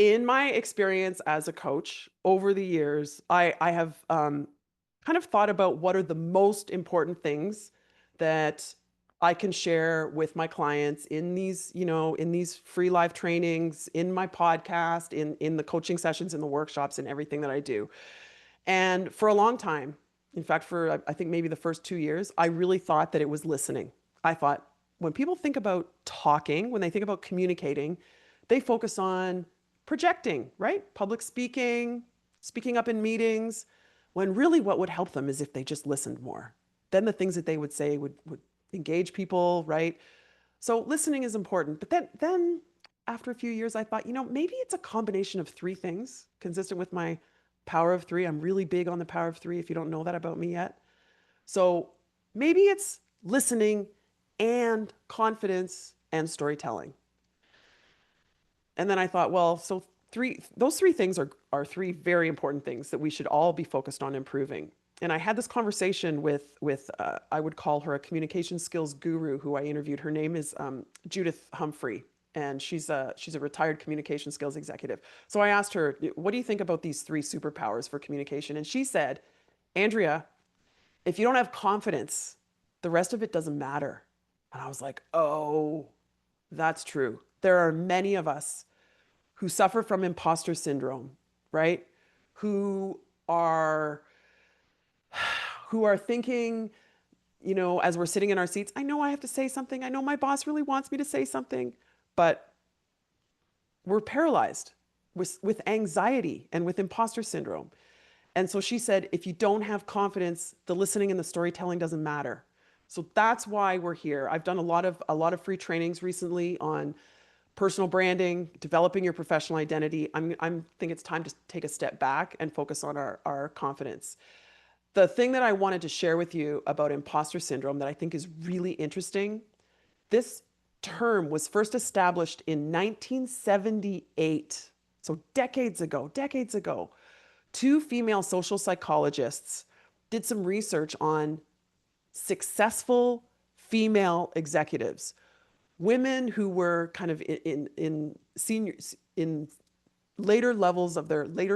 In my experience as a coach over the years, I have kind of thought about what are the most important things that I can share with my clients in these, in these free live trainings, in my podcast, in the coaching sessions, in the workshops, and everything that I do. And for a long time, in fact, for I think maybe the first 2 years, I really thought that it was listening. I thought when people think about talking, when they think about communicating, they focus on projecting, right? Public speaking, speaking up in meetings, when really what would help them is if they just listened more. Then the things that they would say would engage people, right? So listening is important. But then after a few years, I thought, maybe it's a combination of three things consistent with my power of three. I'm really big on the power of three if you don't know that about me yet. So maybe it's listening and confidence and storytelling. And then I thought, well, so those three things are three very important things that we should all be focused on improving. And I had this conversation with I would call her a communication skills guru who I interviewed. Her name is Judith Humphrey, and she's a retired communication skills executive. So I asked her, "What do you think about these three superpowers for communication?" And she said, "Andrea, if you don't have confidence, the rest of it doesn't matter." And I was like, "Oh, that's true. There are many of us who suffer from imposter syndrome, right? Who are who are thinking, as we're sitting in our seats, I know I have to say something. I know my boss really wants me to say something, but we're paralyzed with anxiety and with imposter syndrome. And so she said, if you don't have confidence, the listening and the storytelling doesn't matter. So that's why we're here. I've done a lot of free trainings recently on personal branding, developing your professional identity. I'm think it's time to take a step back and focus on our confidence. The thing that I wanted to share with you about imposter syndrome that I think is really interesting, this term was first established in 1978. So decades ago, two female social psychologists did some research on successful female executives, women who were kind of in seniors in later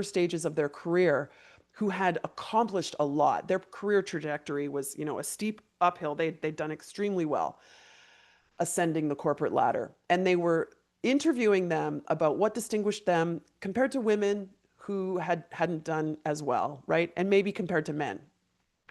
stages of their career, who had accomplished a lot. Their career trajectory was, a steep uphill. They'd done extremely well ascending the corporate ladder. And they were interviewing them about what distinguished them compared to women who hadn't done as well, right? And maybe compared to men.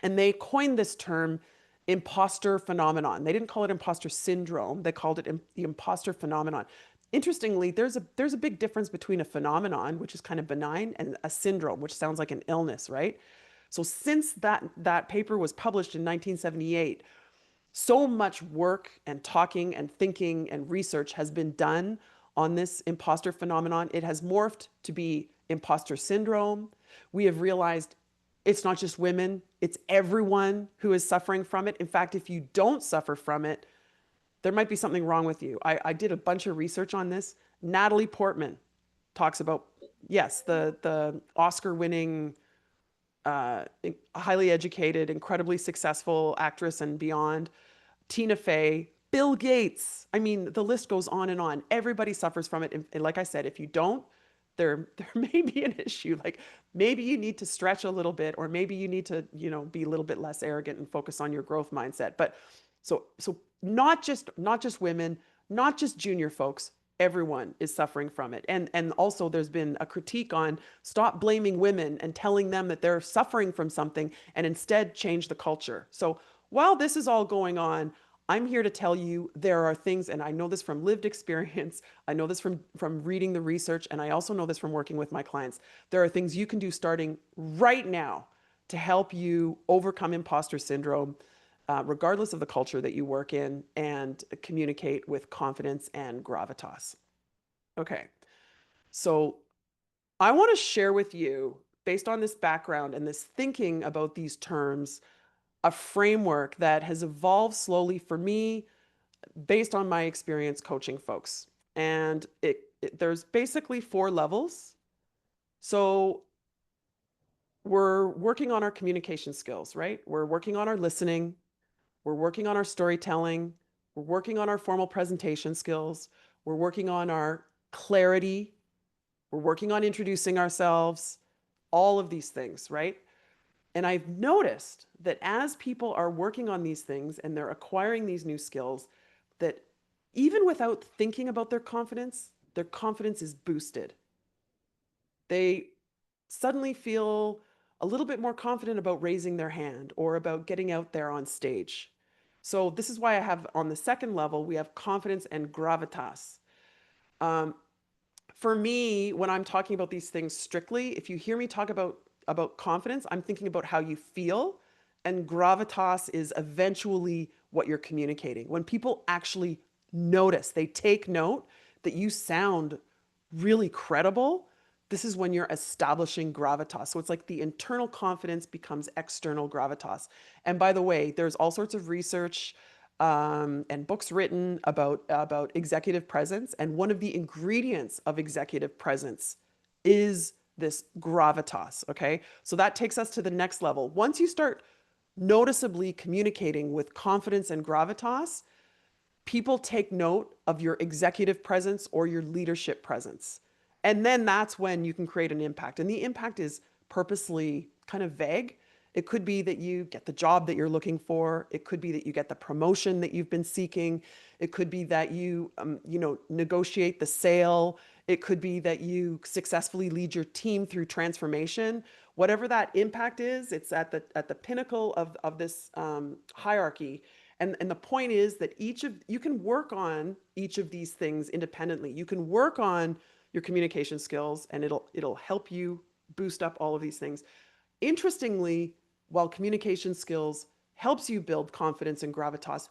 And they coined this term imposter phenomenon. They didn't call it imposter syndrome. They called it the imposter phenomenon. Interestingly, there's a big difference between a phenomenon, which is kind of benign, and a syndrome, which sounds like an illness, right? So since that paper was published in 1978, so much work and talking and thinking and research has been done on this imposter phenomenon. It has morphed to be imposter syndrome. We have realized it's not just women, it's everyone who is suffering from it. In fact, if you don't suffer from it, there might be something wrong with you. I did a bunch of research on this. Natalie Portman talks about, yes, the Oscar-winning, highly educated, incredibly successful actress and beyond. Tina Fey, Bill Gates. I mean, the list goes on and on. Everybody suffers from it. And like I said, if you don't, there may be an issue. Like maybe you need to stretch a little bit, or maybe you need to, be a little bit less arrogant and focus on your growth mindset. But so not just women, not just junior folks, everyone is suffering from it. And also there's been a critique on stop blaming women and telling them that they're suffering from something and instead change the culture. So while this is all going on, I'm here to tell you there are things, and I know this from lived experience, I know this from reading the research, and I also know this from working with my clients. There are things you can do starting right now to help you overcome imposter syndrome, regardless of the culture that you work in, and communicate with confidence and gravitas. Okay, so I want to share with you, based on this background and this thinking about these terms, a framework that has evolved slowly for me based on my experience coaching folks. And there's basically 4 levels. So we're working on our communication skills, right? We're working on our listening. We're working on our storytelling. We're working on our formal presentation skills. We're working on our clarity. We're working on introducing ourselves, all of these things, right? And I've noticed that as people are working on these things and they're acquiring these new skills, that even without thinking about their confidence is boosted. They suddenly feel a little bit more confident about raising their hand or about getting out there on stage. So this is why I have on the second level, we have confidence and gravitas. Um, for me, when I'm talking about these things strictly, if you hear me talk about confidence, I'm thinking about how you feel, and gravitas is eventually what you're communicating. When people actually notice, they take note that you sound really credible, this is when you're establishing gravitas. So it's like the internal confidence becomes external gravitas. And by the way, there's all sorts of research and books written about executive presence. And one of the ingredients of executive presence is this gravitas. Okay. So that takes us to the next level. Once you start noticeably communicating with confidence and gravitas, people take note of your executive presence or your leadership presence. And then that's when you can create an impact. And the impact is purposely kind of vague. It could be that you get the job that you're looking for. It could be that you get the promotion that you've been seeking. It could be that you negotiate the sale. It could be that you successfully lead your team through transformation. Whatever that impact is, it's at the pinnacle of this hierarchy. And the point is that you can work on each of these things independently. You can work on your communication skills and it'll help you boost up all of these things. Interestingly, while communication skills helps you build confidence and gravitas,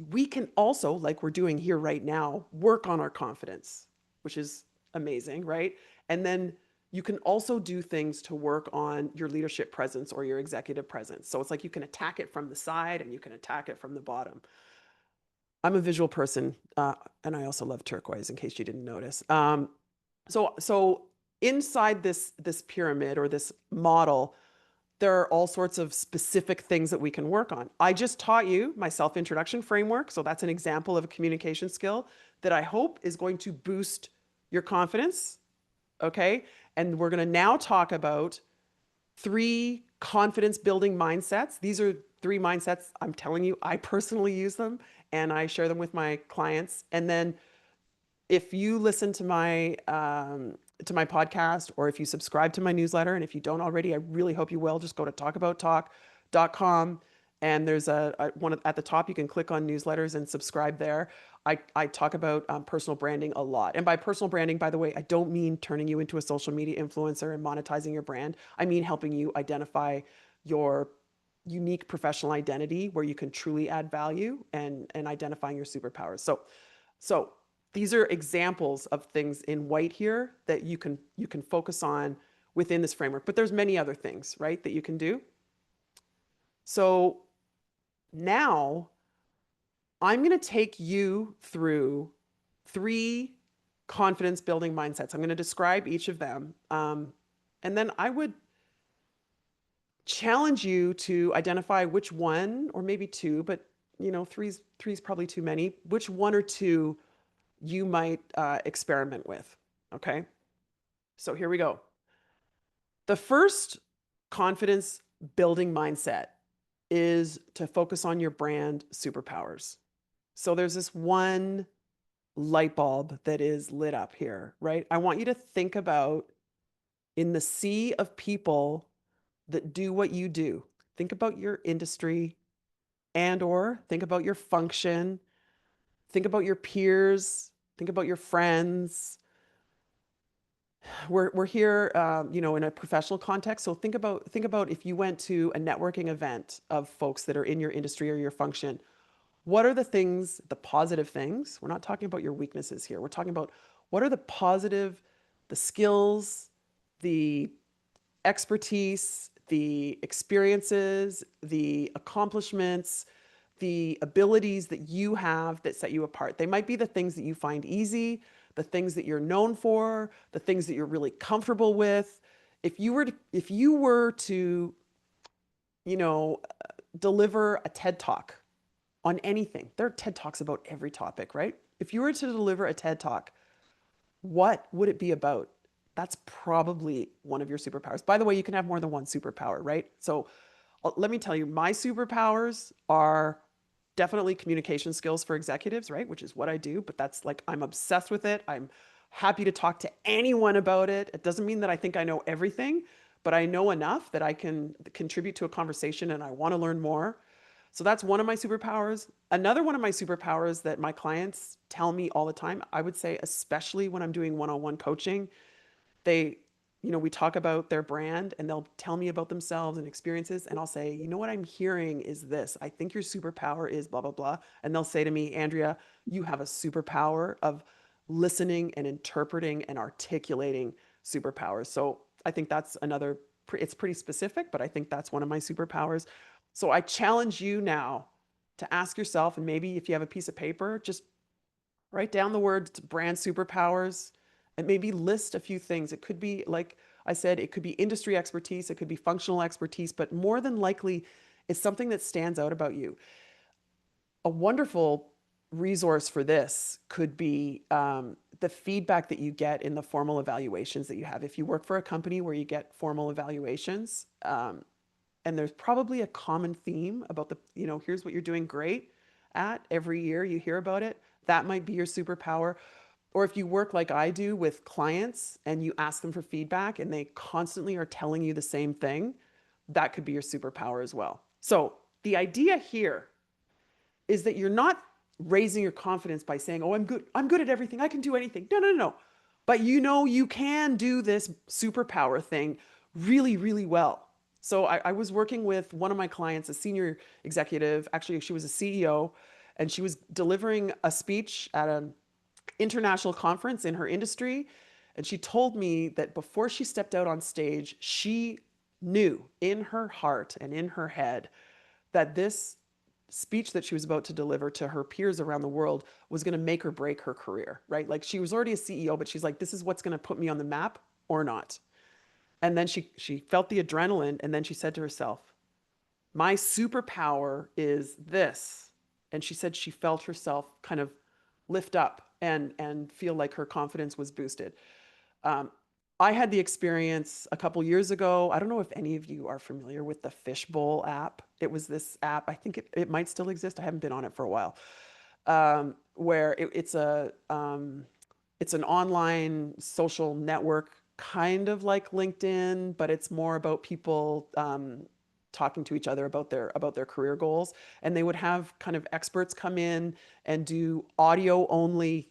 we can also, like we're doing here right now, work on our confidence, which is amazing, right? And then you can also do things to work on your leadership presence or your executive presence. So it's like you can attack it from the side and you can attack it from the bottom. I'm a visual person, and I also love turquoise, in case you didn't notice. So inside this pyramid or this model, there are all sorts of specific things that we can work on. I just taught you my self-introduction framework, so that's an example of a communication skill that I hope is going to boost your confidence, okay? And we're going to now talk about 3 confidence building mindsets. These are 3 mindsets. I'm telling you, I personally use them and I share them with my clients. And then if you listen to my podcast or if you subscribe to my newsletter, and if you don't already, I really hope you will, just go to talkabouttalk.com. And there's a one at the top, you can click on newsletters and subscribe there. I talk about personal branding a lot. And by personal branding, by the way, I don't mean turning you into a social media influencer and monetizing your brand. I mean helping you identify your unique professional identity where you can truly add value and identifying your superpowers. So these are examples of things in white here that you can focus on within this framework. But there's many other things, right, that you can do. So now I'm going to take you through 3 confidence building mindsets. I'm going to describe each of them. And then I would challenge you to identify which one, or maybe 2, but three's probably too many, which 1 or 2 you might experiment with. Okay. So here we go. The first confidence building mindset is to focus on your brand superpowers. So there's this one light bulb that is lit up here, right? I want you to think about, in the sea of people that do what you do, think about your industry or think about your function, think about your peers, think about your friends. We're here, in a professional context. So think about if you went to a networking event of folks that are in your industry or your function. What are the things, the positive things? We're not talking about your weaknesses here. We're talking about what are the skills, the expertise, the experiences, the accomplishments, the abilities that you have that set you apart. They might be the things that you find easy, the things that you're known for, the things that you're really comfortable with. If you were to, deliver a TED Talk on anything, there are TED Talks about every topic, right? If you were to deliver a TED Talk, what would it be about? that's probably one of your superpowers. By the way, you can have more than one superpower, right? So let me tell you, my superpowers are definitely communication skills for executives, right? Which is what I do, but that's like, I'm obsessed with it. I'm happy to talk to anyone about it. It doesn't mean that I think I know everything, but I know enough that I can contribute to a conversation and I want to learn more. So that's one of my superpowers. Another one of my superpowers that my clients tell me all the time, I would say, especially when I'm doing one on one coaching, they, we talk about their brand and they'll tell me about themselves and experiences. And I'll say, you know what I'm hearing is this. I think your superpower is blah, blah, blah. And they'll say to me, Andrea, you have a superpower of listening and interpreting and articulating superpowers. So I think that's another, it's pretty specific, but I think that's one of my superpowers. So I challenge you now to ask yourself, and maybe if you have a piece of paper, just write down the words brand superpowers and maybe list a few things. It could be, like I said, it could be industry expertise, it could be functional expertise, but more than likely, it's something that stands out about you. A wonderful resource for this could be the feedback that you get in the formal evaluations that you have. If you work for a company where you get formal evaluations, and there's probably a common theme about here's what you're doing great at every year, you hear about it. That might be your superpower. Or if you work like I do with clients and you ask them for feedback and they constantly are telling you the same thing, that could be your superpower as well. So the idea here is that you're not raising your confidence by saying, oh, I'm good at everything. I can do anything. No, no, no, no. But you can do this superpower thing really, really well. So I was working with one of my clients, a senior executive. Actually, she was a CEO, and she was delivering a speech at an international conference in her industry. And she told me that before she stepped out on stage, she knew in her heart and in her head that this speech that she was about to deliver to her peers around the world was going to make or break her career, right? Like, she was already a CEO, but she's like, this is what's going to put me on the map or not. And then she felt the adrenaline, and then she said to herself, my superpower is this. And she said she felt herself kind of lift up and feel like her confidence was boosted. Um, I had the experience a couple years ago. I don't know if any of you are familiar with the Fishbowl app. It was this app. I think it might still exist. I haven't been on it for a while. Where it's an online social network, kind of like LinkedIn, but it's more about people talking to each other about their career goals. And they would have kind of experts come in and do audio only,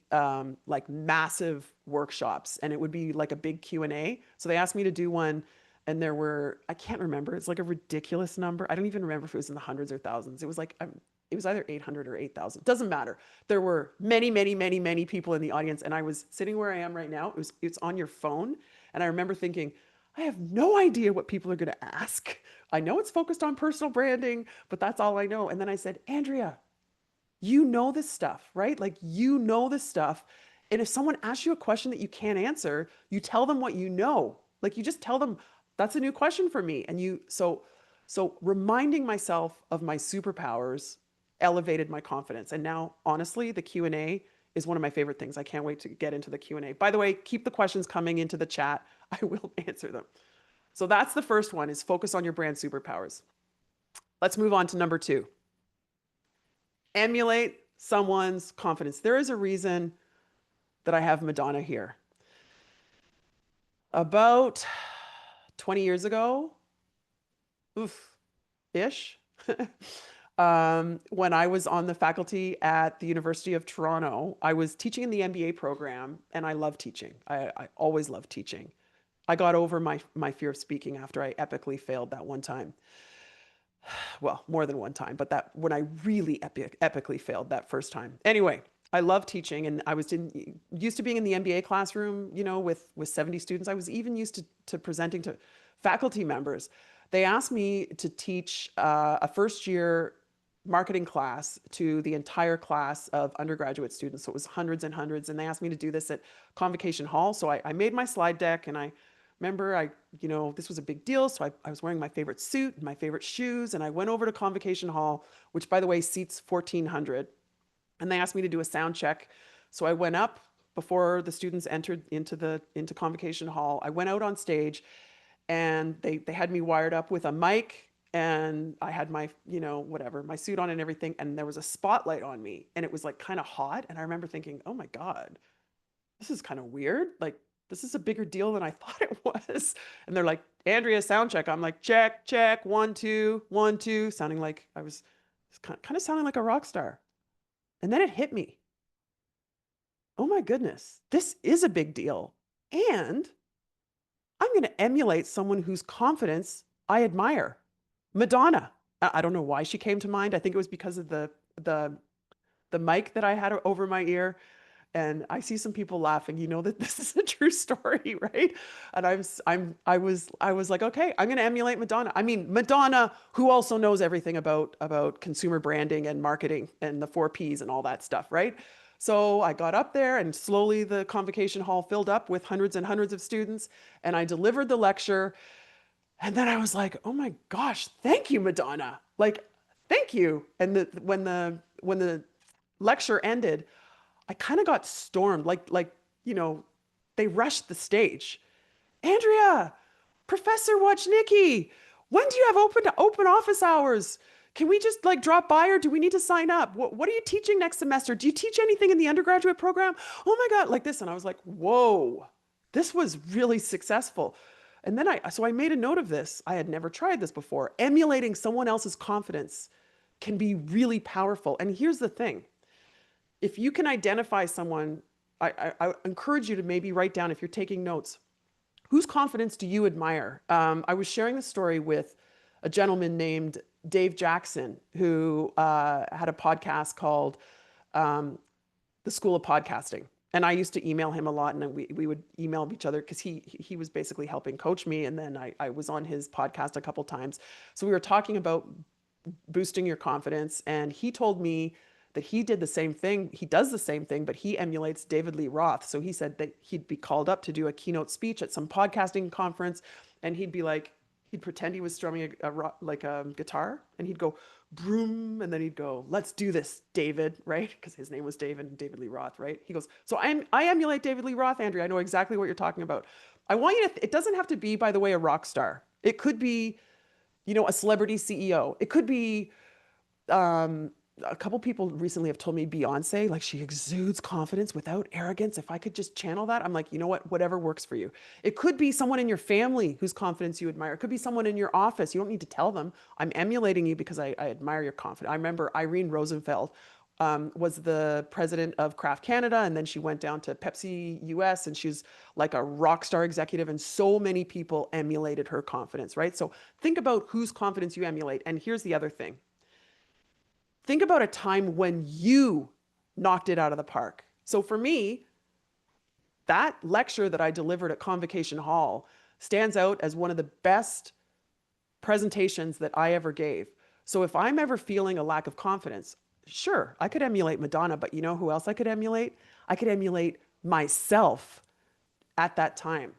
like massive workshops, and it would be like a big Q&A. So they asked me to do one, and there were, I can't remember, it's like a ridiculous number. I don't even remember if it was in the hundreds or thousands. It was like it was either 800 or 8,000. Doesn't matter. There were many, many, many, many people in the audience, and I was sitting where I am right now. It's on your phone, and I remember thinking, I have no idea what people are going to ask. I know it's focused on personal branding, but that's all I know. And then I said, Andrea, you know this stuff, right? Like, you know this stuff. And if someone asks you a question that you can't answer, you tell them what you know. Like, you just tell them, that's a new question for me. And so reminding myself of my superpowers elevated my confidence. And now, honestly, the Q&A is one of my favorite things. I can't wait to get into the Q&A. By the way, keep the questions coming into the chat. I will answer them. So that's the first one, is focus on your brand superpowers. Let's move on to number 2. Emulate someone's confidence. There is a reason that I have Madonna here. About 20 years ago, ish, when I was on the faculty at the University of Toronto, I was teaching in the MBA program, and I love teaching. I always loved teaching. I got over my fear of speaking after I epically failed that one time. Well, more than one time, but that when I really epically failed that first time. Anyway, I love teaching, and I was used to being in the MBA classroom, with 70 students. I was even used to presenting to faculty members. They asked me to teach a first year marketing class to the entire class of undergraduate students. So it was hundreds and hundreds, and they asked me to do this at Convocation Hall. So I made my slide deck, and I remember this was a big deal. So I was wearing my favorite suit and my favorite shoes, and I went over to Convocation Hall, which, by the way, seats 1,400. And they asked me to do a sound check. So I went up before the students entered into convocation hall. I went out on stage and they had me wired up with a mic, and I had my, whatever, my suit on and everything. And there was a spotlight on me and it was like kind of hot. And I remember thinking, oh my God, this is kind of weird. Like, this is a bigger deal than I thought it was. And they're like, Andrea, sound check. I'm like, check, check, 1, 2, 1, 2, sounding like I was kind of sounding like a rock star. And then it hit me. Oh my goodness, this is a big deal. And I'm going to emulate someone whose confidence I admire. Madonna. I don't know why she came to mind. I think it was because of the the mic that I had over my ear. And I see some people laughing. You know that this is a true story, right? And I was like, okay, I'm going to emulate Madonna. I mean, Madonna, who also knows everything about consumer branding and marketing and the 4 Ps and all that stuff, right? So I got up there and slowly the convocation hall filled up with hundreds and hundreds of students, and I delivered the lecture. And then I was like, oh my gosh, thank you, Madonna. Like, thank you. And when the lecture ended, I kind of got stormed, you know, they rushed the stage. Andrea, Professor Wojnicki, when do you have open office hours? Can we just like drop by, or do we need to sign up? What are you teaching next semester? Do you teach anything in the undergraduate program? Oh my God, like this. And I was like, whoa, this was really successful. And then so I made a note of this. I had never tried this before. Emulating someone else's confidence can be really powerful. And here's the thing. If you can identify someone, I encourage you to maybe write down, if you're taking notes, whose confidence do you admire? I was sharing the story with a gentleman named Dave Jackson, who had a podcast called The School of Podcasting. And I used to email him a lot, and we would email each other because he was basically helping coach me. And then I was on his podcast a couple times. So we were talking about boosting your confidence. And he told me that he did the same thing. He does the same thing, but he emulates David Lee Roth. So he said that he'd be called up to do a keynote speech at some podcasting conference, and he'd be like, he'd pretend he was strumming a guitar, and he'd go broom, and then he'd go, let's do this, David, right? Because his name was David Lee Roth, right? He goes, so I emulate David Lee Roth, Andrea. I know exactly what you're talking about. I want you to, it doesn't have to be, by the way, a rock star. It could be, a celebrity CEO. It could be, a couple people recently have told me Beyonce, like she exudes confidence without arrogance. If I could just channel that, I'm like, you know what, whatever works for you. It could be someone in your family whose confidence you admire. It could be someone in your office. You don't need to tell them. I'm emulating you because I admire your confidence. I remember Irene Rosenfeld was the president of Kraft Canada, and then she went down to Pepsi US, and she's like a rock star executive, and so many people emulated her confidence, right? So think about whose confidence you emulate. And here's the other thing. Think about a time when you knocked it out of the park. So for me, that lecture that I delivered at Convocation Hall stands out as one of the best presentations that I ever gave. So if I'm ever feeling a lack of confidence, sure, I could emulate Madonna, but you know who else I could emulate? I could emulate myself at that time.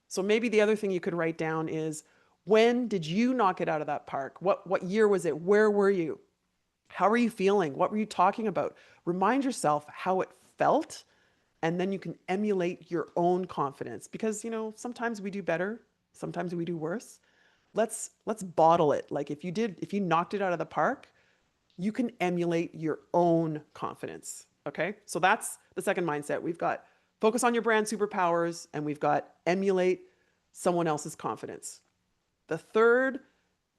So maybe the other thing you could write down is, when did you knock it out of that park? What year was it? Where were you? How are you feeling? What were you talking about? Remind yourself how it felt, and then you can emulate your own confidence, because, sometimes we do better, sometimes we do worse. Let's bottle it. Like if you knocked it out of the park, you can emulate your own confidence. Okay? So that's the second mindset. We've got focus on your brand superpowers, and we've got emulate someone else's confidence. The third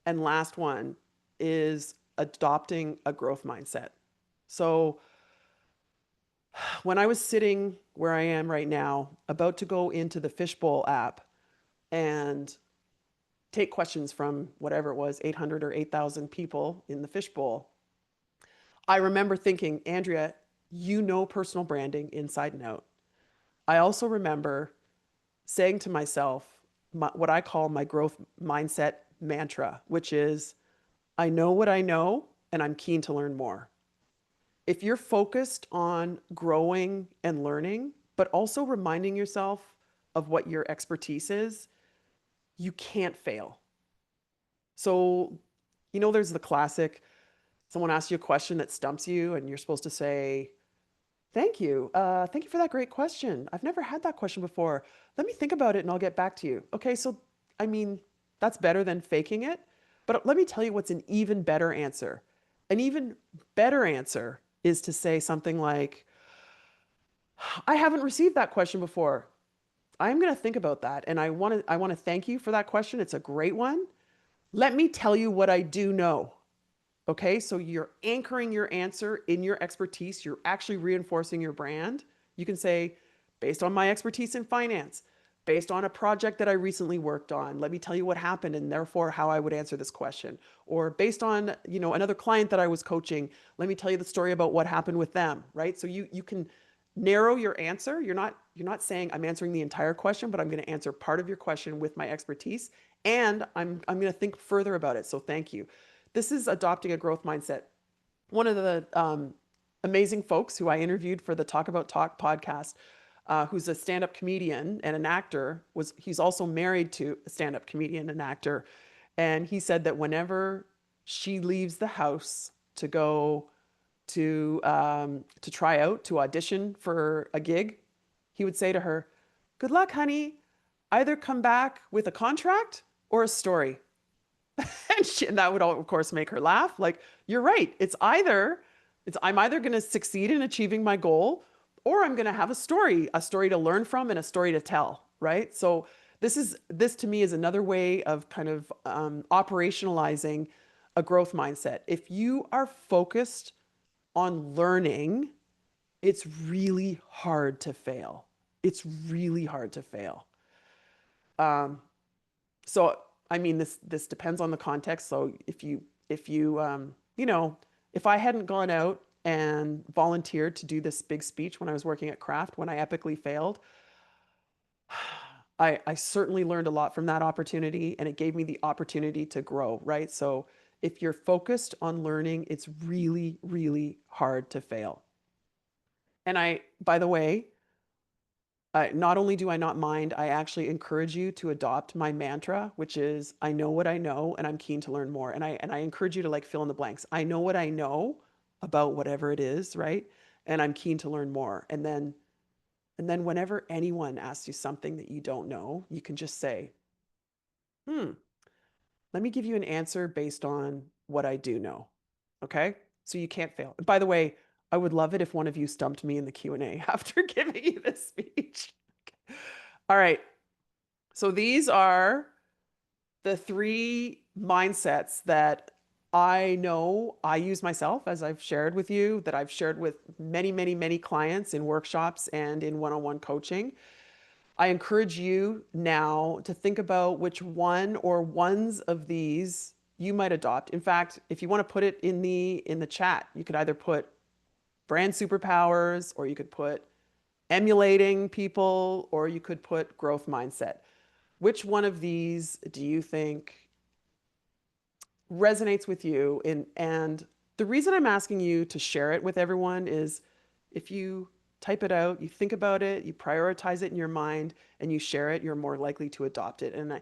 and last one is adopting a growth mindset. So when I was sitting where I am right now, about to go into the Fishbowl app and take questions from whatever it was, 800 or 8,000 people in the Fishbowl, I remember thinking, Andrea, you know personal branding inside and out. I also remember saying to myself, what I call my growth mindset mantra, which is, I know what I know, and I'm keen to learn more. If you're focused on growing and learning, but also reminding yourself of what your expertise is, you can't fail. So, there's the classic, someone asks you a question that stumps you, and you're supposed to say Thank you. Thank you for that great question. I've never had that question before. Let me think about it and I'll get back to you. Okay, so I mean, that's better than faking it. But let me tell you what's an even better answer. An even better answer is to say something like, I haven't received that question before. I'm going to think about that. And I want to thank you for that question. It's a great one. Let me tell you what I do know. Okay, so you're anchoring your answer in your expertise. You're actually reinforcing your brand. You can say, based on my expertise in finance, based on a project that I recently worked on, let me tell you what happened and therefore how I would answer this question. Or based on, another client that I was coaching, let me tell you the story about what happened with them, right? So you can narrow your answer. You're not saying I'm answering the entire question, but I'm going to answer part of your question with my expertise and I'm going to think further about it. So thank you. This is adopting a growth mindset. One of the amazing folks who I interviewed for the Talk About Talk podcast, who's a stand-up comedian and an actor, he's also married to a stand-up comedian and actor, and he said that whenever she leaves the house to go to try out to audition for a gig, he would say to her, "Good luck, honey. Either come back with a contract or a story." And that would, of course, make her laugh. Like, you're right. I'm either going to succeed in achieving my goal or I'm going to have a story to learn from and a story to tell. Right. So this to me is another way of kind of operationalizing a growth mindset. If you are focused on learning, it's really hard to fail. It's really hard to fail. Um, so I mean, this depends on the context. So if I hadn't gone out and volunteered to do this big speech when I was working at Kraft, when I epically failed, I certainly learned a lot from that opportunity, and it gave me the opportunity to grow, right? So if you're focused on learning, it's really, really hard to fail. And by the way, not only do I not mind, I actually encourage you to adopt my mantra, which is I know what I know and I'm keen to learn more. And I encourage you to like fill in the blanks. I know what I know about whatever it is, right? And I'm keen to learn more. And then whenever anyone asks you something that you don't know, you can just say, "Hmm, let me give you an answer based on what I do know." Okay? So you can't fail. By the way, I would love it if one of you stumped me in the Q&A after giving you this speech. All right. So these are the three mindsets that I know I use myself, as I've shared with you, that I've shared with many, many, many clients in workshops and in one-on-one coaching. I encourage you now to think about which one or ones of these you might adopt. In fact, if you want to put it in the chat, you could either put brand superpowers, or you could put emulating people, or you could put growth mindset. Which one of these do you think resonates with you? And the reason I'm asking you to share it with everyone is if you type it out, you think about it, you prioritize it in your mind, and you share it, you're more likely to adopt it. And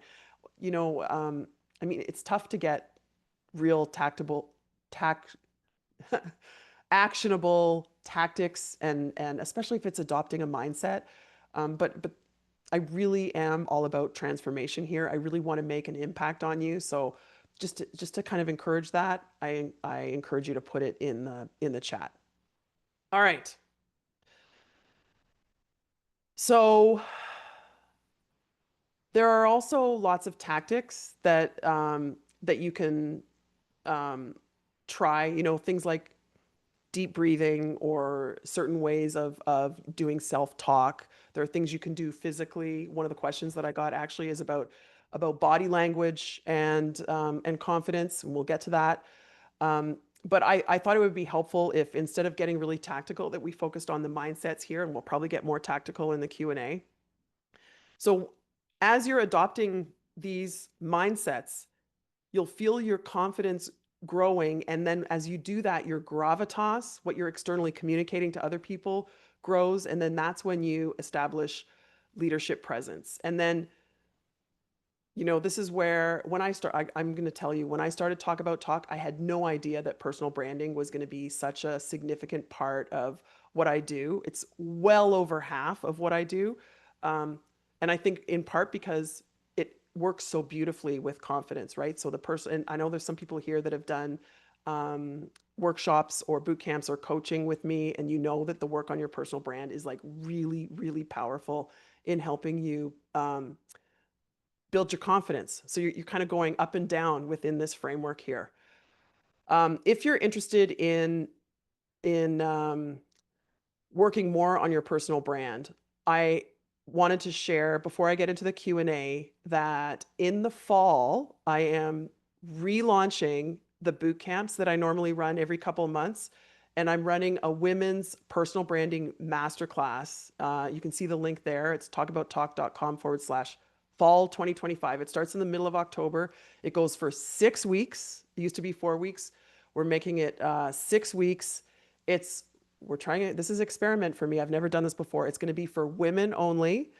you know, um, I mean, it's tough to get real tact, actionable tactics, and especially if it's adopting a mindset. But I really am all about transformation here. I really want to make an impact on you. So just to kind of encourage that, I encourage you to put it in the chat. All right. So there are also lots of tactics that you can um, try. Things like deep breathing or certain ways of doing self-talk. There are things you can do physically. One of the questions that I got actually is about body language and confidence, and we'll get to that. But I thought it would be helpful if instead of getting really tactical, that we focused on the mindsets here, and we'll probably get more tactical in the Q&A. So as you're adopting these mindsets, you'll feel your confidence growing. And then as you do that, your gravitas, what you're externally communicating to other people, grows. And then that's when you establish leadership presence. And then, this is where when I'm going to tell you, when I started Talk About Talk, I had no idea that personal branding was going to be such a significant part of what I do. It's well over half of what I do. Um, and I think in part because it works so beautifully with confidence, right? So the person, and I know there's some people here that have done um, workshops or boot camps or coaching with me, and you know that the work on your personal brand is like really, really powerful in helping you build your confidence. So you're kind of going up and down within this framework here. If you're interested in working more on your personal brand, I wanted to share before I get into the Q&A that in the fall, I am relaunching the boot camps that I normally run every couple of months. And I'm running a women's personal branding masterclass. You can see the link there. It's talkabouttalk.com/fall 2025. It starts in the middle of October. It goes for 6 weeks. It used to be 4 weeks. We're making it 6 weeks. It's we're trying it. This is experiment for me. I've never done this before. It's going to be for women only.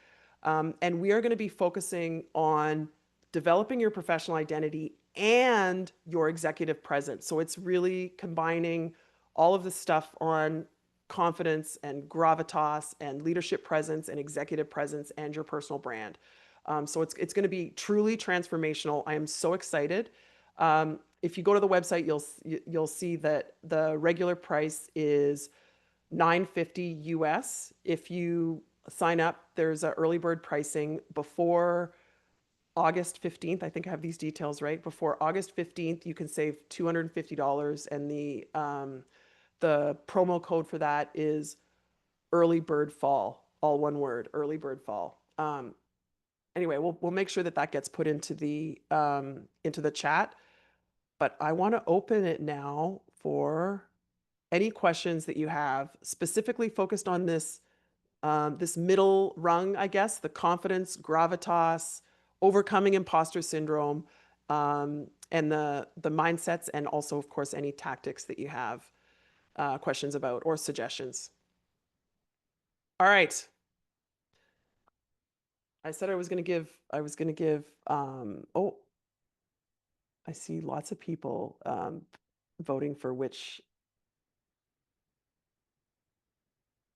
And we are going to be focusing on developing your professional identity and your executive presence. So it's really combining all of the stuff on confidence and gravitas and leadership presence and executive presence and your personal brand. So it's going to be truly transformational. I am so excited. If you go to the website, you'll see that the regular price is $950 US. If you sign up, there's an early bird pricing before August 15th. I think I have these details right. Before August 15th, you can save $250, and the promo code for that is early bird fall, all one word, early bird fall. Anyway, we'll make sure that gets put into the chat. But I want to open it now for any questions that you have specifically focused on this middle rung, I guess, the confidence, gravitas, overcoming imposter syndrome, and the mindsets, and also, of course, any tactics that you have questions about or suggestions. All right. I said I was going to give, oh, I see lots of people voting for which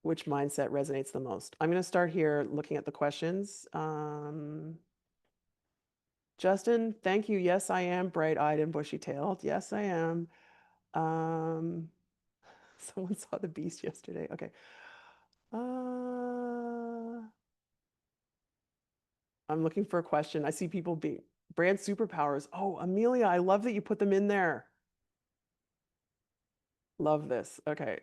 mindset resonates the most. I'm going to start here looking at the questions. Justin, thank you. Yes, I am bright-eyed and bushy-tailed. Yes, I am. Someone saw the beast yesterday. Okay. I'm looking for a question. I see people be brand superpowers. Oh, Amelia, I love that you put them in there. Love this. Okay.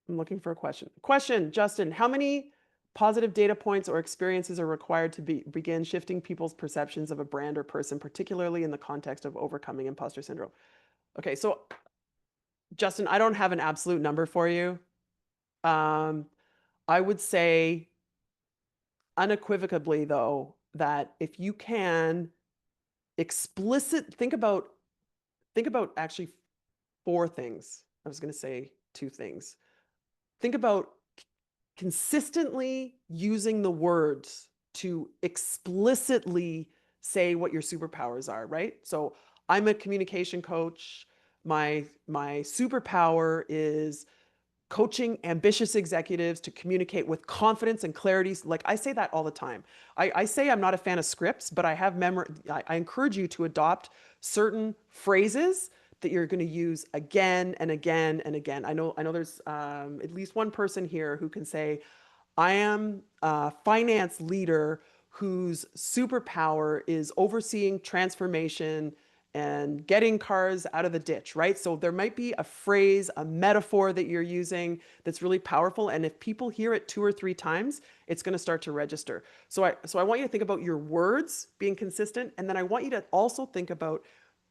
I'm looking for a question. Question, Justin, how many positive data points or experiences are required to begin shifting people's perceptions of a brand or person, particularly in the context of overcoming imposter syndrome? Okay, so Justin, I don't have an absolute number for you. I would say unequivocally, though, that if you can think about actually four things. I was going to say two things. Think about consistently using the words to explicitly say what your superpowers are, right? So I'm a communication coach. My superpower is coaching ambitious executives to communicate with confidence and clarity. Like I say that all the time. I say I'm not a fan of scripts, but I have memory. I encourage you to adopt certain phrases that you're going to use again and again and again. I know there's at least one person here who can say, I am a finance leader whose superpower is overseeing transformation and getting cars out of the ditch, right? So there might be a phrase, a metaphor that you're using that's really powerful. And if people hear it 2 or 3 times, it's going to start to register. So I want you to think about your words being consistent. And then I want you to also think about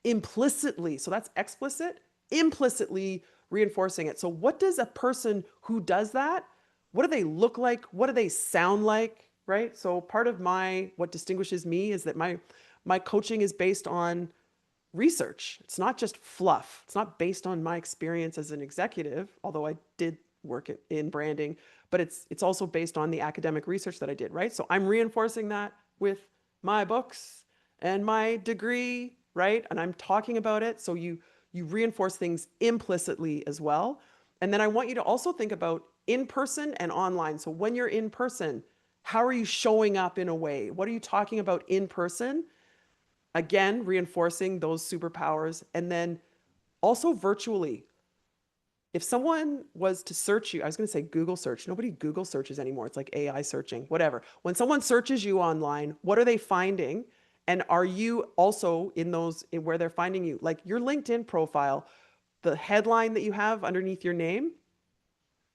implicitly. So that's explicit, implicitly reinforcing it. So what does a person who does that, what do they look like? What do they sound like? Right? So part of what distinguishes me is that my coaching is based on research. It's not just fluff. It's not based on my experience as an executive, although I did work in branding, but it's also based on the academic research that I did, right? So I'm reinforcing that with my books and my degree, right? And I'm talking about it. So you reinforce things implicitly as well. And then I want you to also think about in person and online. So when you're in person, how are you showing up in a way? What are you talking about in person? Again, reinforcing those superpowers. And then also virtually, if someone was to search you, I was going to say Google search. Nobody Google searches anymore. It's like AI searching, whatever. When someone searches you online, what are they finding? And are you also in those in where they're finding you? Like your LinkedIn profile, the headline that you have underneath your name,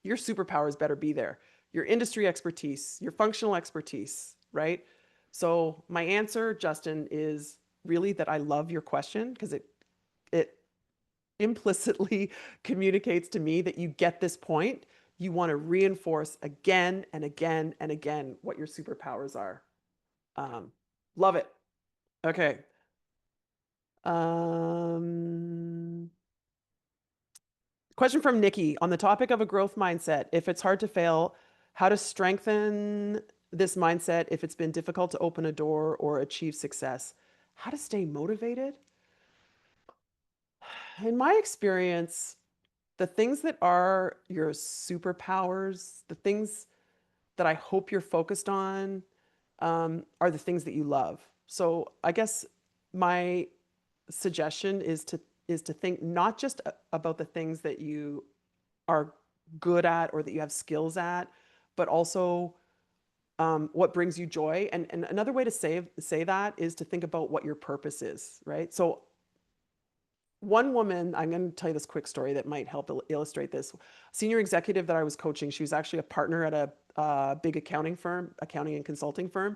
your superpowers better be there. Your industry expertise, your functional expertise, right? So my answer, Justin, is really that I love your question because it implicitly communicates to me that you get this point. You want to reinforce again and again and again what your superpowers are. Um, Love it. Okay. Um, Question from Nikki on the topic of a growth mindset. If it's hard to fail, how to strengthen this mindset if it's been difficult to open a door or achieve success? How to stay motivated? In my experience, the things that are your superpowers, the things that I hope you're focused on, are the things that you love. So I guess my suggestion is to think not just about the things that you are good at or that you have skills at, but also what brings you joy. And another way to say that is to think about what your purpose is, right? So one woman, I'm going to tell you this quick story that might help illustrate this. Senior executive that I was coaching, she was actually a partner at a big accounting and consulting firm.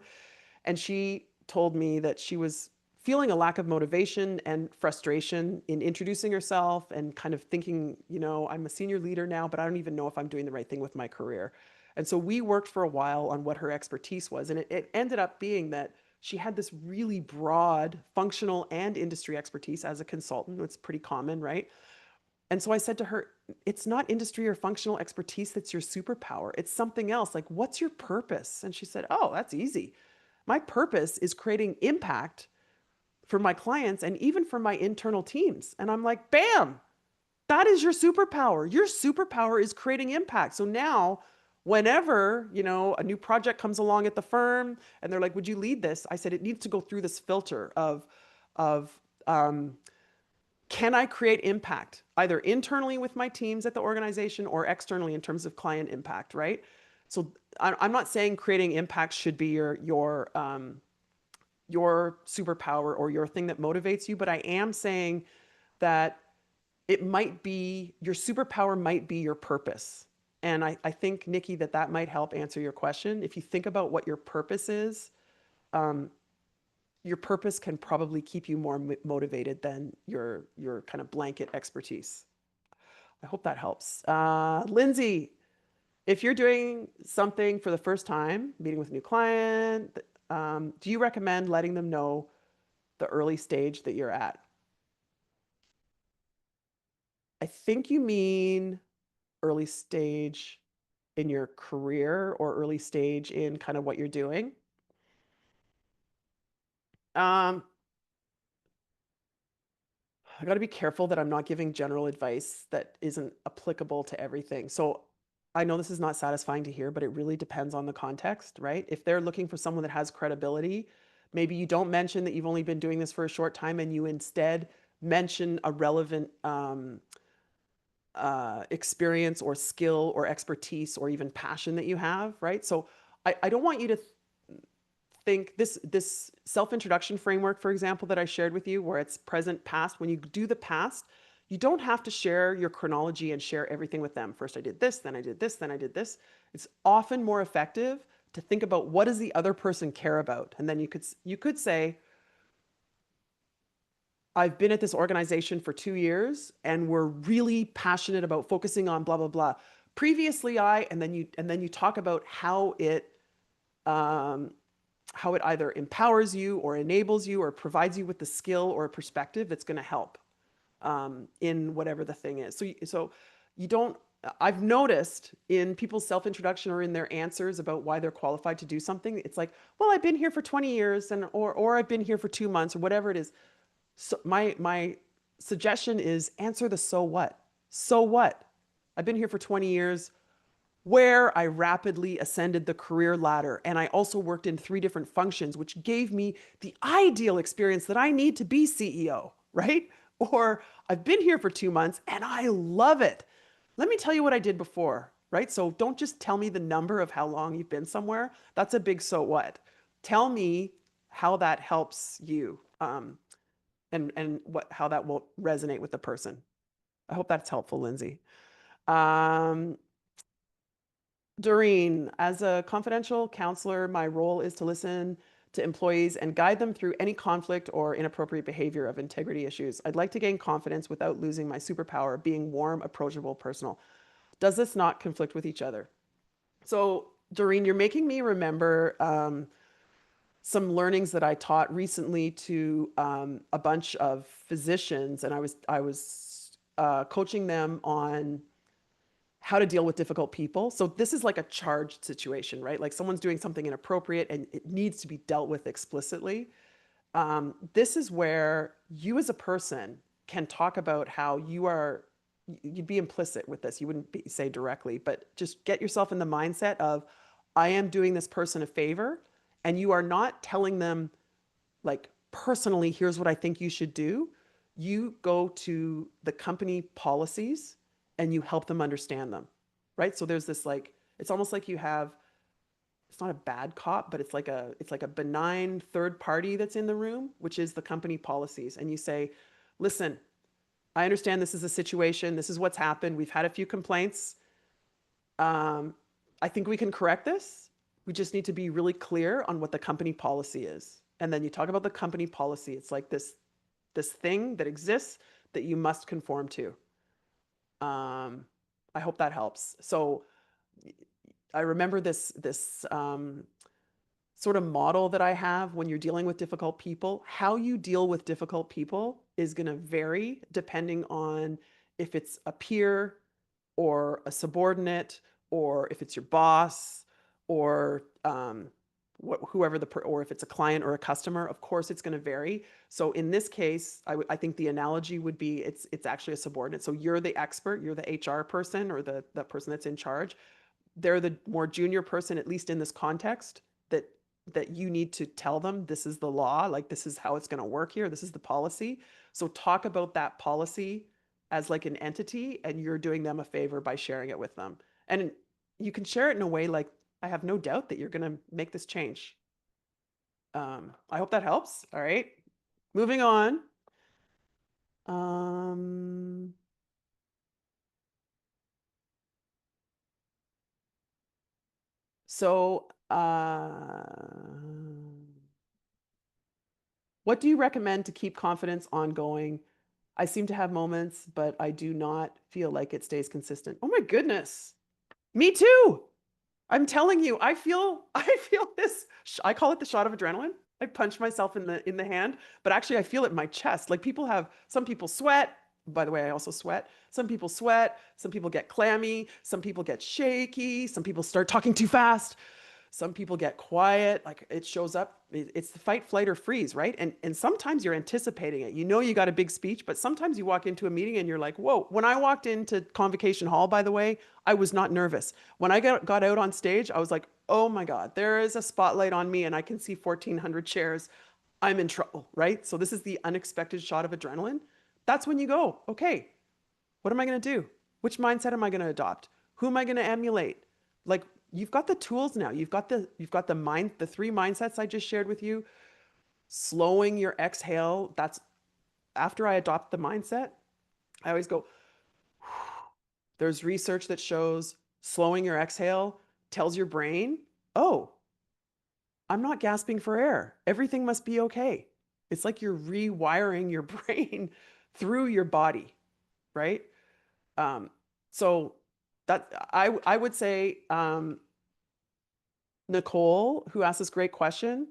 And she told me that she was feeling a lack of motivation and frustration in introducing herself and kind of thinking, I'm a senior leader now, but I don't even know if I'm doing the right thing with my career. And so we worked for a while on what her expertise was. And it ended up being that she had this really broad functional and industry expertise as a consultant. It's pretty common, right? And so I said to her, it's not industry or functional expertise that's your superpower. It's something else. Like, what's your purpose? And she said, oh, that's easy. My purpose is creating impact for my clients and even for my internal teams. And I'm like, bam, that is your superpower. Your superpower is creating impact. So now, whenever, a new project comes along at the firm and they're like, would you lead this? I said, it needs to go through this filter of can I create impact either internally with my teams at the organization or externally in terms of client impact, right? So I'm not saying creating impact should be your superpower or your thing that motivates you, but I am saying that it might be your superpower might be your purpose. And I think, Nikki, that might help answer your question. If you think about what your purpose is, your purpose can probably keep you more motivated than your kind of blanket expertise. I hope that helps. Lindsay, if you're doing something for the first time, meeting with a new client, do you recommend letting them know the early stage that you're at? I think you mean early stage in your career or early stage in kind of what you're doing. Um, I got to be careful that I'm not giving general advice that isn't applicable to everything. So I know this is not satisfying to hear, but it really depends on the context, right? If they're looking for someone that has credibility, maybe you don't mention that you've only been doing this for a short time and you instead mention a relevant experience or skill or expertise or even passion that you have, right? So I don't want you to think this self-introduction framework, for example, that I shared with you, where it's present, past. When you do the past, you don't have to share your chronology and share everything with them. First I did this, then I did this, then I did this. It's often more effective to think about what does the other person care about. And then you could say, I've been at this organization for 2 years and we're really passionate about focusing on blah, blah, blah. Previously, and then you talk about um, how it either empowers you or enables you or provides you with the skill or a perspective that's going to help in whatever the thing is. So you don't, I've noticed in people's self-introduction or in their answers about why they're qualified to do something, it's like, well, I've been here for 20 years or I've been here for 2 months or whatever it is. So my suggestion is answer the so what. So what? I've been here for 20 years where I rapidly ascended the career ladder. And I also worked in 3 different functions, which gave me the ideal experience that I need to be CEO, right? Or I've been here for 2 months and I love it. Let me tell you what I did before, right? So don't just tell me the number of how long you've been somewhere. That's a big so what. Tell me how that helps you, and what how that will resonate with the person. I hope that's helpful, Lindsay. Um, Doreen, as a confidential counselor, my role is to listen to employees and guide them through any conflict or inappropriate behavior of integrity issues. I'd like to gain confidence without losing my superpower, being warm, approachable, personal. Does this not conflict with each other? So, Doreen, you're making me remember some learnings that I taught recently to a bunch of physicians, and I was coaching them on how to deal with difficult people. So this is like a charged situation, right? Like someone's doing something inappropriate and it needs to be dealt with explicitly. This is where you as a person can talk about how you'd be implicit with this. You wouldn't say directly, but just get yourself in the mindset of, I am doing this person a favor, and you are not telling them like personally, here's what I think you should do. You go to the company policies and you help them understand them, right? So there's this like, it's almost like you have, it's not a bad cop, but it's like a benign third party that's in the room, which is the company policies. And you say, listen, I understand this is a situation. This is what's happened. We've had a few complaints. Um, I think we can correct this. We just need to be really clear on what the company policy is. And then you talk about the company policy. It's like this thing that exists that you must conform to. I hope that helps. So I remember this sort of model that I have when you're dealing with difficult people. How you deal with difficult people is going to vary depending on if it's a peer or a subordinate, or if it's your boss, or whoever or if it's a client or a customer. Of course, it's going to vary. So in this case, I think the analogy would be it's actually a subordinate. So you're the expert, you're the HR person or the person that's in charge. They're the more junior person, at least in this context, that you need to tell them this is the law, like this is how it's going to work here, this is the policy. So talk about that policy as like an entity, and you're doing them a favor by sharing it with them. And you can share it in a way like, I have no doubt that you're going to make this change. I hope that helps. All right, moving on. Um, so, what do you recommend to keep confidence ongoing? I seem to have moments, but I do not feel like it stays consistent. Oh my goodness. Me too. I'm telling you, I feel this. I call it the shot of adrenaline. I punch myself in the hand, but actually I feel it in my chest. Like some people sweat. By the way, I also sweat. Some people sweat, some people get clammy, some people get shaky, some people start talking too fast. Some people get quiet, like it shows up. It's the fight, flight, or freeze, right? And sometimes you're anticipating it. You know you got a big speech, but sometimes you walk into a meeting and you're like, whoa. When I walked into Convocation Hall, by the way, I was not nervous. When I got out on stage, I was like, oh my God, there is a spotlight on me and I can see 1,400 chairs. I'm in trouble, right? So this is the unexpected shot of adrenaline. That's when you go, okay, what am I going to do? Which mindset am I going to adopt? Who am I going to emulate? Like, you've got the tools now. The 3 mindsets I just shared with you. Slowing your exhale. That's after I adopt the mindset, I always go, there's research that shows slowing your exhale tells your brain, oh, I'm not gasping for air. Everything must be okay. It's like you're rewiring your brain through your body, right? Um, so that I would say, Nicole, who asked this great question,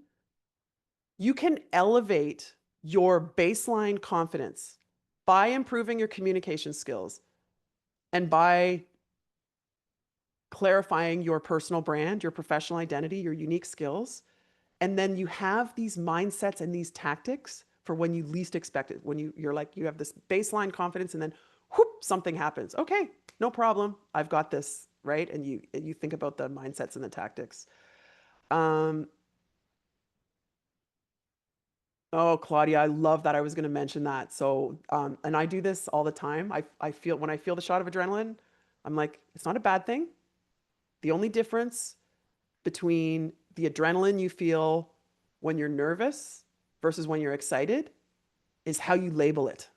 you can elevate your baseline confidence by improving your communication skills and by clarifying your personal brand, your professional identity, your unique skills. And then you have these mindsets and these tactics for when you least expect it. When you're like, you have this baseline confidence and then whoop, something happens. Okay, no problem. I've got this, right? And you think about the mindsets and the tactics. Um, oh, Claudia, I love that. I was going to mention that. So, and I do this all the time. I feel when I feel the shot of adrenaline, I'm like, it's not a bad thing. The only difference between the adrenaline you feel when you're nervous versus when you're excited is how you label it.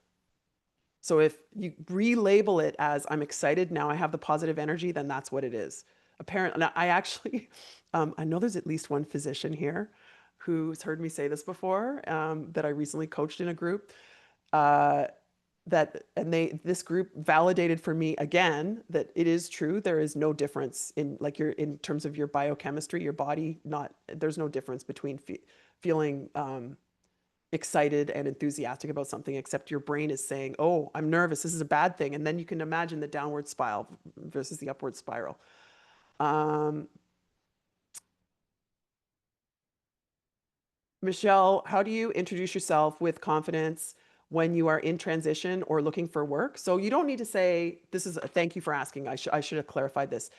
So if you relabel it as I'm excited, now I have the positive energy, then that's what it is. Apparently, I actually, I know there's at least one physician here who's heard me say this before, that I recently coached in a group. Uh, this group validated for me again that it is true. There is no difference in like your in terms of your biochemistry, your body. Not there's no difference between feeling excited and enthusiastic about something, except your brain is saying, oh, I'm nervous, this is a bad thing. And then you can imagine the downward spiral versus the upward spiral. Um, Michelle, how do you introduce yourself with confidence when you are in transition or looking for work? So you don't need to say, this is a thank you for asking. I should have clarified this.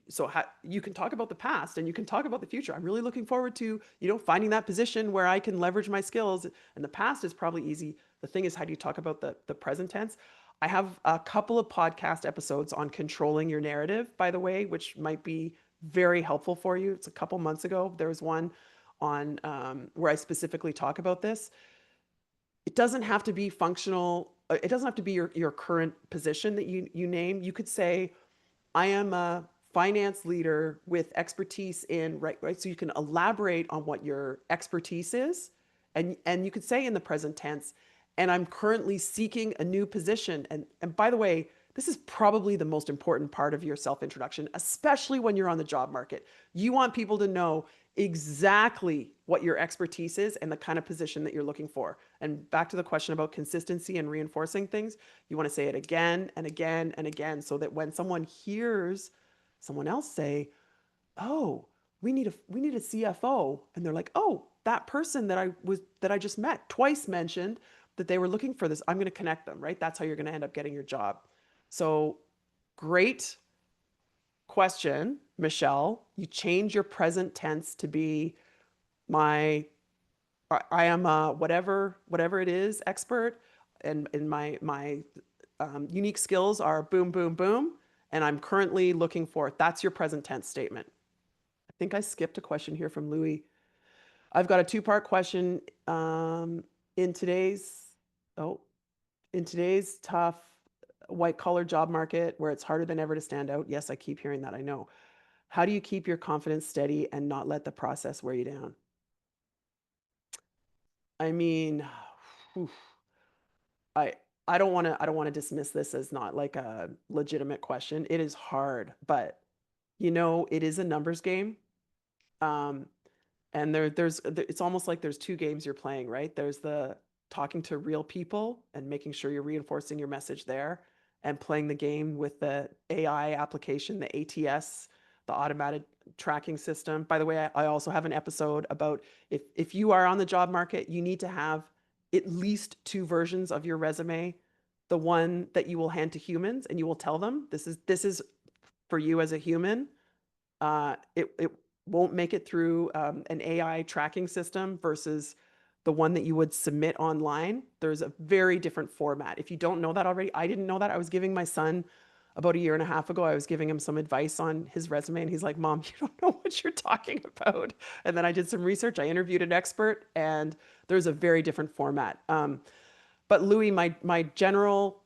So you can talk about the past and you can talk about the future. I'm really looking forward to, finding that position where I can leverage my skills. And the past is probably easy. The thing is, how do you talk about the present tense? I have a couple of podcast episodes on controlling your narrative, by the way, which might be very helpful for you. It's a couple months ago. There was one on where I specifically talk about this. It doesn't have to be functional. It doesn't have to be your current position that you name. You could say, I am a finance leader with expertise in right. So you can elaborate on what your expertise is, and you could say in the present tense, and I'm currently seeking a new position. And by the way, this is probably the most important part of your self introduction, especially when you're on the job market. You want people to know exactly what your expertise is and the kind of position that you're looking for. And back to the question about consistency and reinforcing things, you want to say it again and again and again so that when someone hears someone else say, "Oh, we need a CFO," and they're like, "Oh, that person that I just met twice mentioned that they were looking for this. I'm going to connect them," right? That's how you're going to end up getting your job. So, great question, Michelle. You change your present tense to be my I am a whatever it is expert, and my unique skills are boom boom boom, and I'm currently looking for it. That's your present tense statement. I think I skipped a question here from Louis. I've got a two-part question. In today's oh in today's tough white collar job market where it's harder than ever to stand out. Yes, I keep hearing that. I know. How do you keep your confidence steady and not let the process wear you down? I mean, oof, I I don't want to dismiss this as not like a legitimate question. It is hard, but it is a numbers game. Um, and it's almost like there's two games you're playing, right? There's the talking to real people and making sure you're reinforcing your message there, and playing the game with the AI application, the ATS, the automated tracking system. By the way, I also have an episode about if you are on the job market, you need to have at least two versions of your resume. The one that you will hand to humans and you will tell them this is for you as a human. It won't make it through an AI tracking system versus the one that you would submit online. There's a very different format. If you don't know that already, I didn't know that. I was giving my son about a year and a half ago, I was giving him some advice on his resume, and he's like, Mom, you don't know what you're talking about. And then I did some research. I interviewed an expert, and there's a very different format. But Louis, my general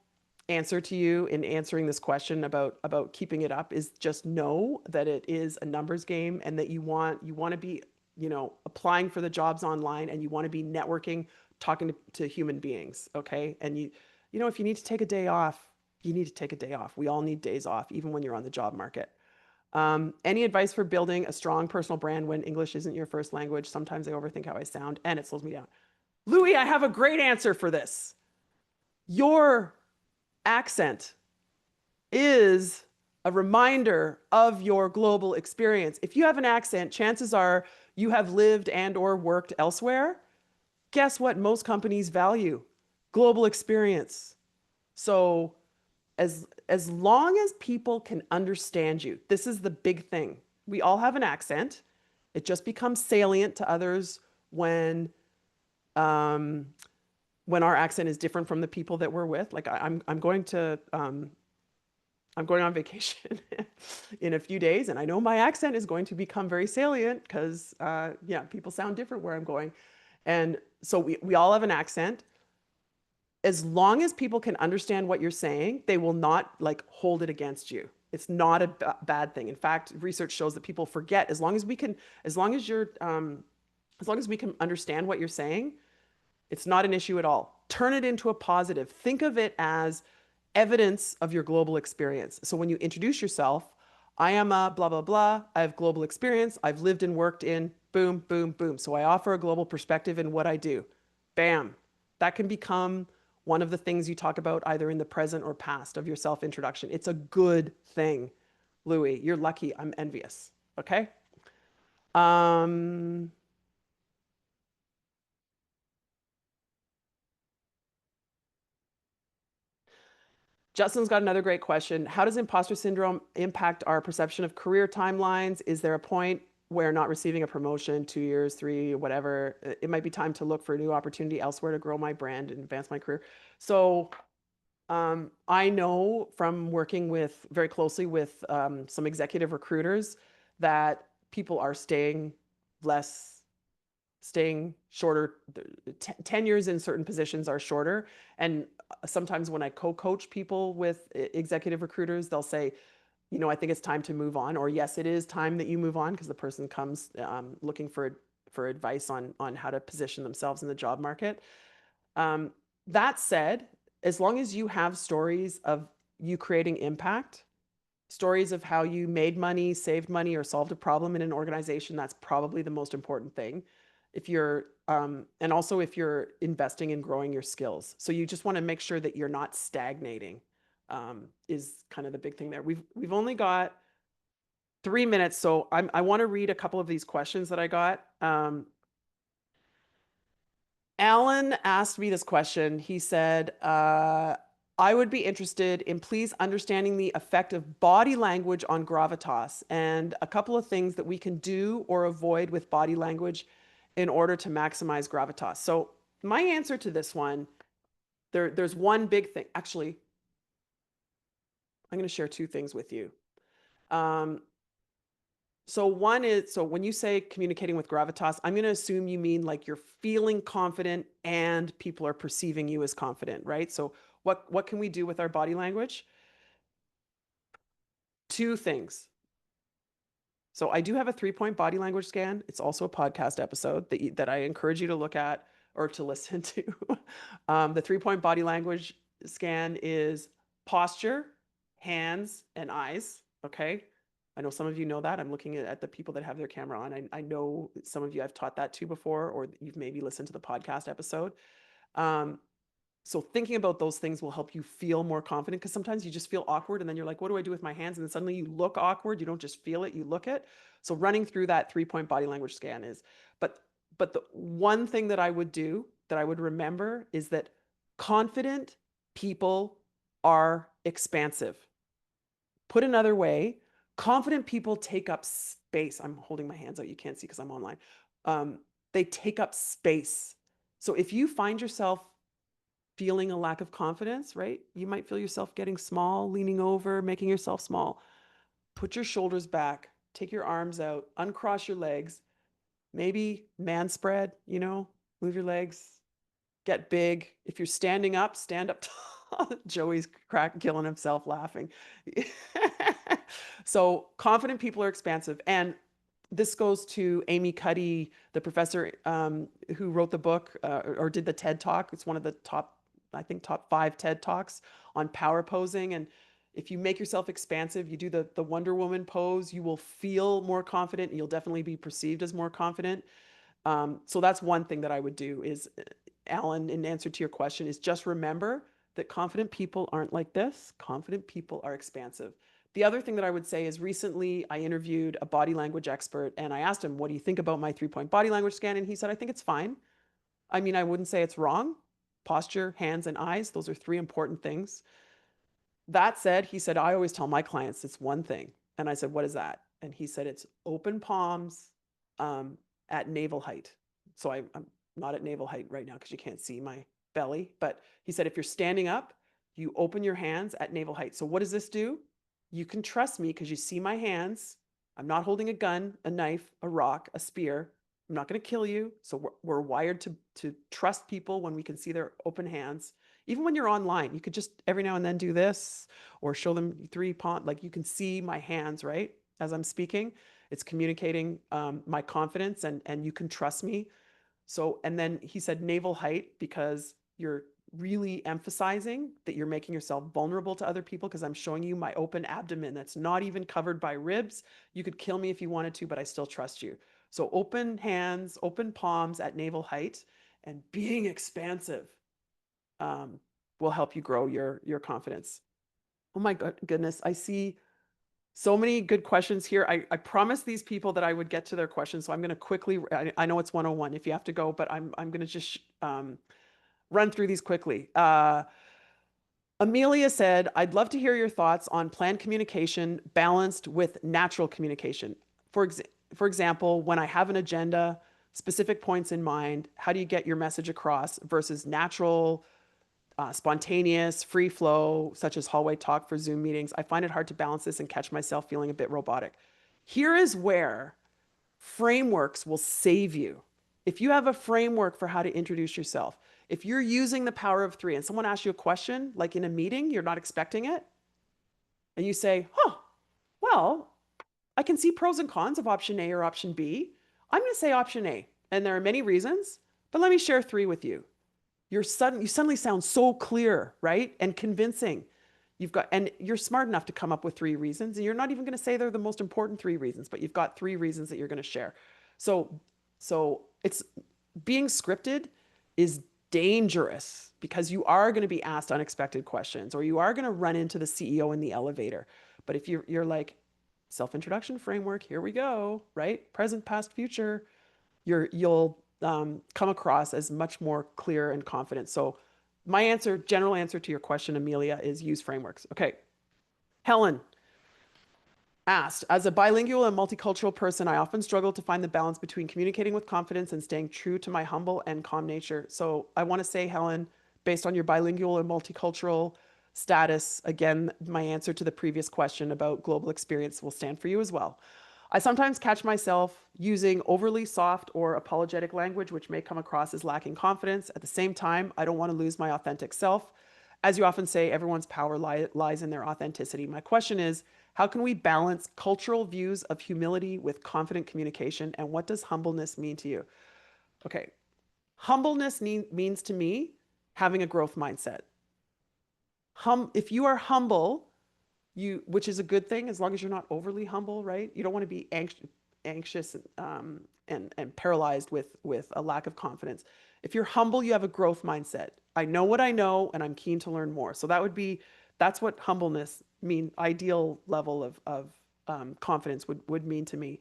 answer to you in answering this question about keeping it up is just know that it is a numbers game, and that you want to be applying for the jobs online, and you want to be networking, talking to human beings. Okay. And if you need to take a day off, you need to take a day off. We all need days off, even when you're on the job market. Any advice for building a strong personal brand when English isn't your first language? Sometimes I overthink how I sound and it slows me down. Louis, I have a great answer for this. Your accent is a reminder of your global experience. If you have an accent, chances are you have lived and or worked elsewhere. Guess what most companies value? Global experience. So as long as people can understand you, this is the big thing. We all have an accent. It just becomes salient to others when um, when our accent is different from the people that we're with. Like I'm going to I'm going on vacation in a few days, and I know my accent is going to become very salient because yeah, people sound different where I'm going, and so we all have an accent. As long as people can understand what you're saying, they will not like hold it against you. It's not a bad thing. In fact, research shows that people forget as long as we can, as long as you're, as long as we can understand what you're saying, it's not an issue at all. Turn it into a positive. Think of it as evidence of your global experience. So when you introduce yourself, I am a blah, blah, blah. I have global experience. I've lived and worked in boom, boom, boom. So I offer a global perspective in what I do. Bam. That can become one of the things you talk about either in the present or past of your self introduction. It's a good thing. Louis, you're lucky. I'm envious. Okay. Um, Justin's got another great question. How does imposter syndrome impact our perception of career timelines? Is there a point where not receiving a promotion, 2 years, three, whatever, it might be time to look for a new opportunity elsewhere to grow my brand and advance my career? So I know from working with very closely with some executive recruiters that people are staying less, staying shorter. Tenures in certain positions are shorter. And sometimes when I co-coach people with executive recruiters, they'll say, you know, I think it's time to move on, or yes, it is time that you move on because the person comes looking for advice on how to position themselves in the job market. Um, that said, as long as you have stories of you creating impact, stories of how you made money, saved money, or solved a problem in an organization, that's probably the most important thing. If you're, and also if you're investing in growing your skills. So you just want to make sure that you're not stagnating, is kind of the big thing there. We've only got 3 minutes, so I want to read a couple of these questions that I got. Alan asked me this question. He said, I would be interested in please understanding the effect of body language on gravitas and a couple of things that we can do or avoid with body language in order to maximize gravitas. So my answer to this one, there's one big thing. Actually, I'm going to share two things with you. Um, So one is, so when you say communicating with gravitas, I'm going to assume you mean like you're feeling confident and people are perceiving you as confident, right? So what can we do with our body language? Two things. So I do have a 3-point body language scan. It's also a podcast episode that I encourage you to look at or to listen to. The 3-point body language scan is posture, hands, and eyes. Okay. I know some of you know that. I'm looking at the people that have their camera on. I know some of you I've taught that to before, or you've maybe listened to the podcast episode. Um, so thinking about those things will help you feel more confident because sometimes you just feel awkward and then you're like, what do I do with my hands? And then suddenly you look awkward. You don't just feel it, you look it. So running through that 3-point body language scan is, but the one thing that I would do that I would remember is that confident people are expansive. Put another way, confident people take up space. I'm holding my hands out. You can't see because I'm online. Um, they take up space. So if you find yourself feeling a lack of confidence, right? You might feel yourself getting small, leaning over, making yourself small. Put your shoulders back, take your arms out, uncross your legs, maybe man spread, you know, move your legs, get big. If you're standing up, stand up tall. Joey's killing himself laughing. So confident people are expansive. And this goes to Amy Cuddy, the professor who wrote the book or did the TED Talk. It's one of the top, I think, top 5 TED Talks on power posing. And if you make yourself expansive, you do the Wonder Woman pose, you will feel more confident and you'll definitely be perceived as more confident. So that's one thing that I would do is, Alan, in answer to your question, is just remember that confident people aren't like this. Confident people are expansive. The other thing that I would say is recently I interviewed a body language expert and I asked him, what do you think about my 3-point body language scan? And he said, I think it's fine. I mean, I wouldn't say it's wrong. Posture, hands, and eyes, those are 3 important things. That said, he said, I always tell my clients it's one thing. And I said, what is that? And he said, it's open palms um, at navel height. So I'm not at navel height right now because you can't see my belly. But he said, if you're standing up, you open your hands at navel height. So what does this do? You can trust me because you see my hands. I'm not holding a gun, a knife, a rock, a spear. I'm not going to kill you. So we're wired to trust people when we can see their open hands. Even when you're online, you could just every now and then do this or show them three pawn. Like you can see my hands, right? As I'm speaking, it's communicating my confidence and you can trust me. So, and then he said navel height because you're really emphasizing that you're making yourself vulnerable to other people because I'm showing you my open abdomen that's not even covered by ribs. You could kill me if you wanted to, but I still trust you. So open hands, open palms at navel height and being expansive um, will help you grow your confidence. Oh my goodness, I see so many good questions here. I promised these people that I would get to their questions, so I'm going to quickly. I know it's 101 if you have to go, but I'm going to just run through these quickly. Amelia said, "I'd love to hear your thoughts on planned communication balanced with natural communication. For for example, when I have an agenda, specific points in mind, how do you get your message across versus natural spontaneous, free flow, such as hallway talk for Zoom meetings. I find it hard to balance this and catch myself feeling a bit robotic. Here is where frameworks will save you. If you have a framework for how to introduce yourself, if you're using the power of three and someone asks you a question, like in a meeting, you're not expecting it, and you say, huh, well, I can see pros and cons of option A or option B. I'm going to say option A. And there are many reasons, but let me share three with you. You suddenly sound so clear, right? And convincing. And you're smart enough to come up with three reasons. And you're not even going to say they're the most important three reasons, but you've got three reasons that you're going to share. So, so it's being scripted is dangerous because you are going to be asked unexpected questions or you are going to run into the CEO in the elevator. But if you're like self-introduction framework, here we go, right? Present, past, future, you'll come across as much more clear and confident. So my general answer to your question, Amelia, is use frameworks. Okay. Helen asked, as a bilingual and multicultural person, I often struggle to find the balance between communicating with confidence and staying true to my humble and calm nature. So I want to say, Helen, based on your bilingual and multicultural status, again, my answer to the previous question about global experience will stand for you as well. I sometimes catch myself using overly soft or apologetic language, which may come across as lacking confidence. At the same time, I don't want to lose my authentic self. As you often say, everyone's power lies in their authenticity. My question is, how can we balance cultural views of humility with confident communication? And what does humbleness mean to you? Okay. Humbleness means to me having a growth mindset. If you are humble, which is a good thing as long as you're not overly humble, right? You don't want to be anxious and paralyzed with a lack of confidence. If you're humble, you have a growth mindset. I know what I know, and I'm keen to learn more. So that's what humbleness ideal level of confidence would mean to me.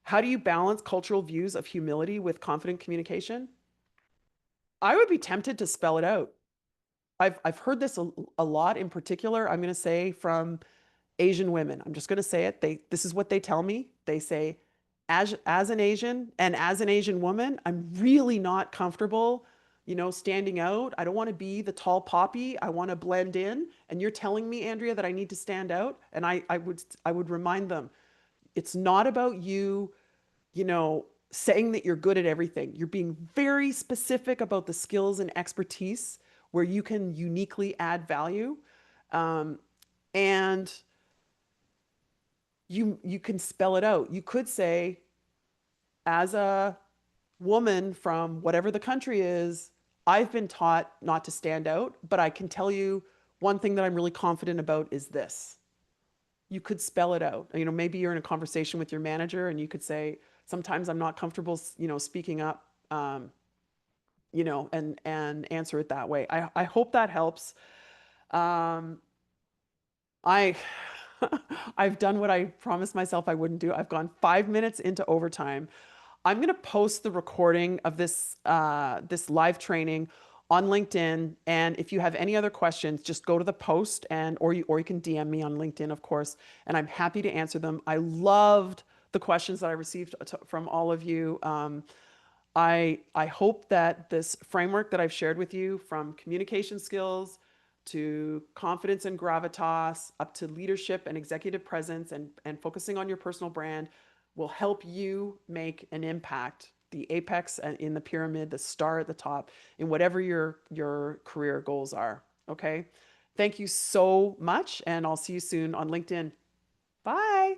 How do you balance cultural views of humility with confident communication? I would be tempted to spell it out. I've heard this a lot. In particular, I'm going to say from Asian women. I'm just going to say it. This is what they tell me. They say, as an Asian and as an Asian woman, I'm really not comfortable, standing out. I don't want to be the tall poppy. I want to blend in. And you're telling me, Andrea, that I need to stand out. And I would remind them, it's not about saying that you're good at everything. You're being very specific about the skills and expertise where you can uniquely add value. And you can spell it out. You could say, as a woman from whatever the country is, I've been taught not to stand out, but I can tell you one thing that I'm really confident about is this. You could spell it out. Maybe you're in a conversation with your manager and you could say, sometimes I'm not comfortable, speaking up, and answer it that way. I hope that helps. Um, I I've done what I promised myself I wouldn't do. I've gone 5 minutes into overtime. I'm going to post the recording of this live training on LinkedIn. And if you have any other questions, just go to the post and or you can DM me on LinkedIn, of course, and I'm happy to answer them. I loved the questions that I received from all of you. I hope that this framework that I've shared with you, from communication skills to confidence and gravitas, up to leadership and executive presence, and focusing on your personal brand, will help you make an impact, the apex in the pyramid, the star at the top, in whatever your career goals are. Okay. Thank you so much, and I'll see you soon on LinkedIn. Bye.